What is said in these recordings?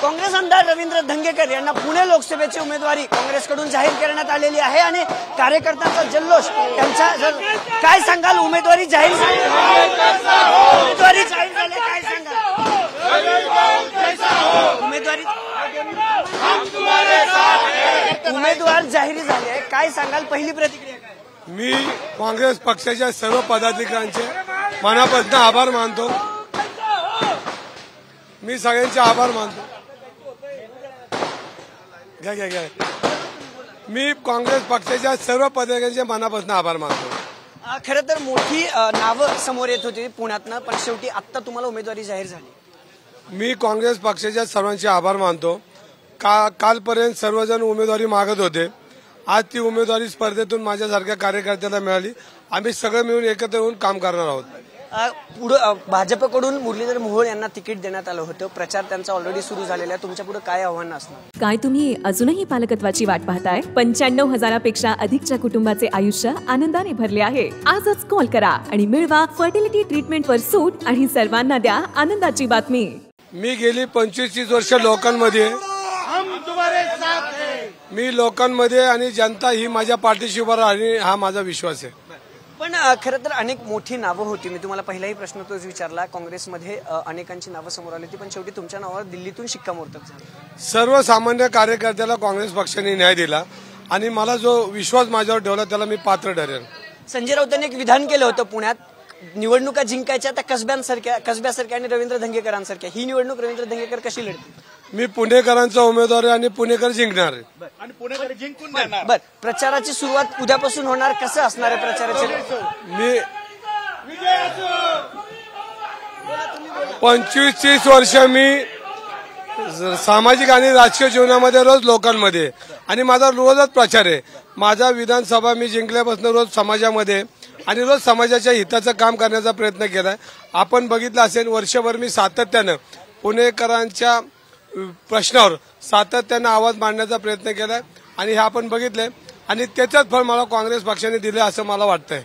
काँग्रेस आमदार रवींद्र धंगेकर यांना पुणे लोकसभेची उमेदवारी काँग्रेसकडून जाहीर करण्यात आलेली आहे आणि कार्यकर्त्यांचा जल्लोष त्यांचा काय सांगाल उमेदवारी जाहीर झाली काय सांगाल उमेदवार जाहीर झाले आहे काय सांगाल पहिली प्रतिक्रिया काय? मी काँग्रेस पक्षाच्या सर्व पदाधिकाऱ्यांचे मनापासून आभार मानतो। मी सगळ्यांचे आभार मानतो। घ्या मी काँग्रेस पक्षाच्या सर्व पदाधिकाऱ्यांचे मनापासून आभार मानतो। खरं तर मोठी नावं समोर येत होती पुण्यातनं पण शेवटी आता तुम्हाला उमेदवारी जाहीर झाली। मी काँग्रेस पक्षाच्या सर्वांचे आभार मानतो। कालपर्यंत सर्वजण उमेदवारी मागत होते, आज ती उमेदवारी स्पर्धेतून माझ्यासारख्या कार्यकर्त्याला मिळाली। आम्ही सगळे मिळून एकत्र येऊन काम करणार आहोत। पुढे भाजपकडून मुरलीधर मोहोळ यांना तिकीट देण्यात आलं होतं, प्रचार त्यांचा ऑलरेडी सुरू झालेला आहे, तुमच्या पुढे काय आव्हान असणार? काय तुम्ही अजूनही पालकत्वाची वाट पाहताय? 95,000पेक्षा अधिकच्या कुटुंबाचे आयुष्य आनंदाने भरले आहे। आजच कॉल करा आणि मिळवा फर्टिलिटी ट्रीटमेंटवर सूट आणि सर्वांना द्या आनंदाची बातमी। मी गेली 25-30 वर्ष लोकांमध्ये आणि जनता ही माझ्या पाठीशी उभा राहिली हा माझा विश्वास आहे। पण खरं तर अनेक मोठी नावं होती, मी तुम्हाला पहिलाही प्रश्न तोच विचारला, काँग्रेसमध्ये अनेकांची नावं समोर आली होती पण शेवटी तुमच्या नावावर दिल्लीतून शिक्कामोर्तब झालं। सर्वसामान्य कार्यकर्त्याला काँग्रेस पक्षाने न्याय दिला आणि मला जो विश्वास माझ्यावर ठेवला त्याला मी पात्र ठरेन। संजय राऊतांनी एक विधान केलं होतं पुण्यात, निवडणुका जिंकायच्या त्या कसब्यासारख्या आणि रवींद्र धंगेकरांसारख्या, ही निवडणूक रवींद्र धंगेकर कशी लढतील? मी पुणेकरांचा उमेदवार आहे आणि पुणेकर जिंकणार आहे आणि पुणेकर जिंकून देणार। बर, प्रचाराची सुरुवात उद्यापासून होणार, कसं असणार आहे प्रचाराचे? मी 25-30 वर्ष मी सामाजिक आणि राजकीय जीवनामध्ये रोज लोकांमध्ये आणि माझा रोजच प्रचार आहे। माझा विधानसभा मी जिंकल्यापासून रोज समाजामध्ये आणि रोज समाजाच्या हिताचं काम करण्याचा प्रयत्न केलाय। आपण बघितलं असेल वर्षभर मी सातत्यानं पुणेकरांच्या प्रश्नावर सातत्यानं आवाज मांडण्याचा प्रयत्न केलाय आणि हे आपण बघितलंय आणि त्याचंच फळ मला काँग्रेस पक्षाने दिले असं मला वाटतंय।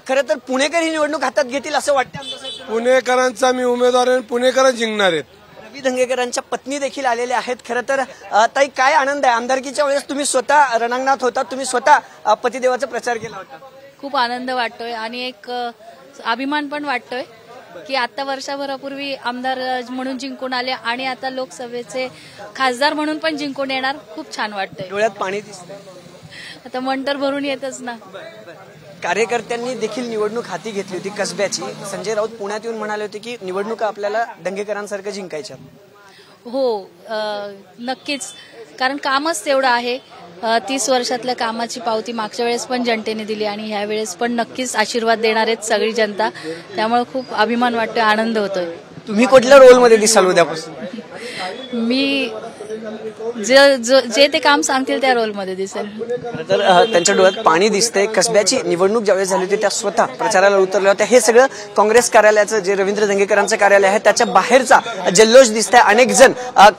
खरं तर पुणेकर ही निवडणूक हातात घेतील असं वाटतं? पुणेकरांचा मी उमेदवार आहे, पुणेकर जिंकणार आहेत। रवी धंगेकरांच्या पत्नी देखील आलेल्या आहेत। खरं तर ताई काय आनंद आहे, आमदारकीच्या वेळेस तुम्ही स्वतः रणांगणात होता, तुम्ही स्वतः पतिदेवाचा प्रचार केला होता। खूप आनंद वाटतोय आणि एक अभिमान पण वाटतोय की आता वर्षभरापूर्वी आमदार म्हणून जिंकून आले आणि आता लोकसभेचे खासदार म्हणून पण जिंकून येणार। खूप छान वाटतंय, डोळ्यात पाणी दिसतंय, आता मन तर भरून येतच ना। कार्यकर्त्यांनी देखील निवडणूक हाती घेतली होती कसब्याची। संजय राऊत पुण्यात येऊन म्हणाले होते की निवडणुका आपल्याला धंगेकरांसारखं जिंकायच्या। हो, नक्कीच, कारण कामच तेवढं आहे। 30 वर्षातल्या कामाची पावती मागच्या वेळेस पण जनतेने दिली आणि ह्या वेळेस पण नक्कीच आशीर्वाद देणार आहेत सगळी जनता, त्यामुळे खूप अभिमान वाटतोय, आनंद होतोय। तुम्ही कुठल्या रोलमध्ये दिसाल उद्यापासून? मी जे ते काम सांगतील त्या रोलमध्ये दिसेल। तर त्यांच्या डोळ्यात पाणी दिसतंय। कसब्याची निवडणूक ज्यावेळेस झाली होती त्या स्वतः प्रचाराला उतरल्या होत्या। हे सगळं काँग्रेस कार्यालयाचं जे रवींद्र धंगेकरांचं कार्यालय आहे त्याच्या बाहेरचा जल्लोष दिसतंय। अनेक जण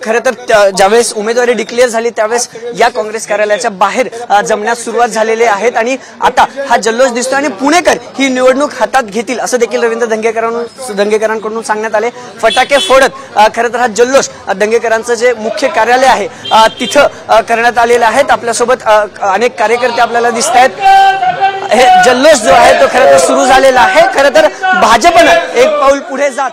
खरं तर ज्यावेळेस उमेदवारी डिक्लेअर झाली त्यावेळेस या काँग्रेस कार्यालयाच्या बाहेर जमण्यास सुरुवात झालेली आहेत आणि आता हा जल्लोष दिसतोय आणि पुणेकर ही निवडणूक हातात घेतील असं देखील रवींद्र धंगेकरांकडून सांगण्यात आले। फटाके फोडत खरं तर हा जल्लोष धंगेकरांचं जे मुख्य कार्यालय आहे तिथं करण्यात आलेलं आहे। आपल्यासोबत अनेक कार्यकर्ते आपल्याला दिसत आहेत। हे जल्लोष जो आहे तो खरं तर सुरू झालेला आहे। खरं तर भाजपनं एक पाऊल पुढे जात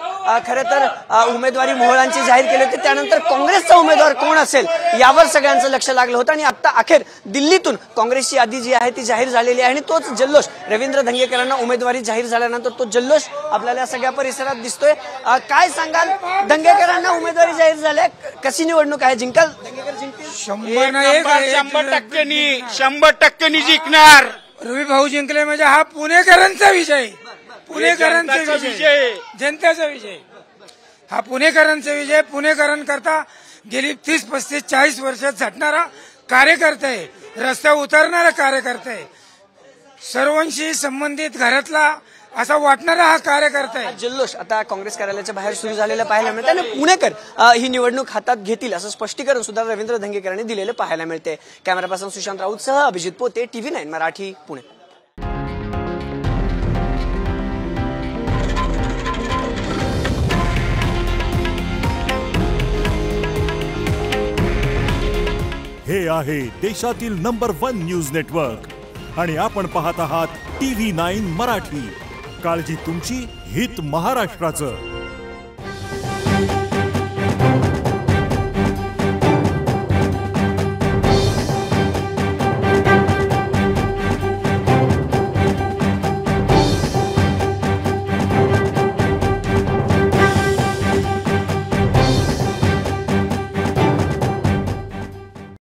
खरं तर उमेदवारी मोहोळांची जाहीर केली होती, त्यानंतर काँग्रेसचा उमेदवार कोण असेल यावर सगळ्यांचं लक्ष लागलं होतं आणि आता अखेर दिल्लीतून काँग्रेसची यादी जी आहे ती जाहीर झालेली आहे आणि तोच जल्लोष रवींद्र धंगेकरांना उमेदवारी जाहीर झाल्यानंतर तो जल्लोष आपल्याला सगळ्या परिसरात दिसतोय। काय सांगाल, धंगेकरांना उमेदवारी जाहीर झाल्या, कशी निवडणूक आहे, जिंकाल धंगेकर? जिंकतील 100% जिंकणार। रवी भाऊ जिंकले म्हणजे हा पुणेकरांचा विजय, पुणेकरांचा विजय, जनतेचा विजय, हा पुणेकरांचा विजय। पुणेकरांकरता गेली 30-35-40 वर्षात झटणारा कार्यकर्ता आहे, रस्त्यावर उतरणारा कार्यकर्ता आहे, सर्वांशी संबंधित घरातला असा वाटणारा हा कार्यकर्ता आहे। जल्लोष आता काँग्रेस कार्यालयाच्या बाहेर सुरू झालेलं पाहायला मिळतं आणि पुणेकर ही निवडणूक हातात घेतील असं स्पष्टीकरण सुद्धा रवींद्र धंगेकरांनी दिलेलं पाहायला मिळते। कॅमेरा पर्सन सुशांत राऊतसह अभिजित पोते, TV9 मराठी, पुणे। हे आहे देशातील नंबर 1 न्यूज नेटवर्क आणि आपण पाहत आहात TV9 मराठी. काळजी तुमची, हित महाराष्ट्राचं.